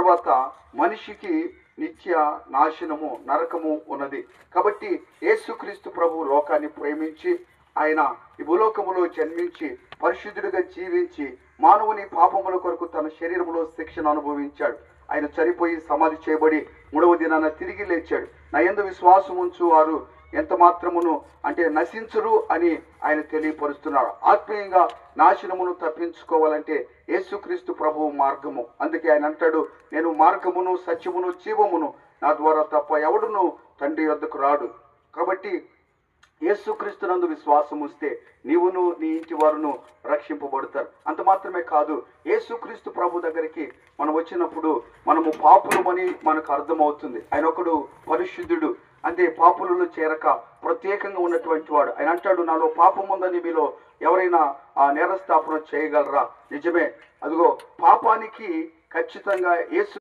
తర్వాత మనిషికి నిత్య నాశనము, నరకము ఉన్నది. కాబట్టి యేసుక్రీస్తు ప్రభు లోకాన్ని ప్రేమించి ఆయన ఈ భూలోకములో జన్మించి పరిశుద్ధుడిగా జీవించి మానవుని పాపముల కొరకు తన శరీరంలో శిక్షను అనుభవించాడు. ఆయన చనిపోయి సమాధి చేయబడి 3వ దినాన తిరిగి లేచాడు. నా యందు విశ్వాసం ఉంచు వారు ఎంత మాత్రమును అంటే నశించరు అని ఆయన తెలియపరుస్తున్నాడు. ఆత్మీయంగా నాశనమును తప్పించుకోవాలంటే యేసుక్రీస్తు ప్రభువు మార్గము. అందుకే ఆయన అంటాడు, నేను మార్గమును సత్యమును జీవమును, నా ద్వారా తప్ప ఎవడును తండ్రి వద్దకు రాడు. కాబట్టి యేసుక్రీస్తునందు విశ్వాసం ఉంచితే నీవును నీ ఇంటి వారును రక్షింపబడతారు. అంత మాత్రమే కాదు, యేసుక్రీస్తు ప్రభు దగ్గరికి మనం వచ్చినప్పుడు మనము పాపులమని మనకు అర్థమవుతుంది. ఆయన ఒకడు పరిశుద్ధుడు, అంటే పాపులలో చేరక ప్రత్యేకంగా ఉన్నటువంటి వాడు. ఆయన అంటాడు, నాలో పాపం ఉందని మీలో ఎవరైనా ఆ నేరస్థాపన చేయగలరా? నిజమే, అదిగో పాపానికి ఖచ్చితంగా యేసు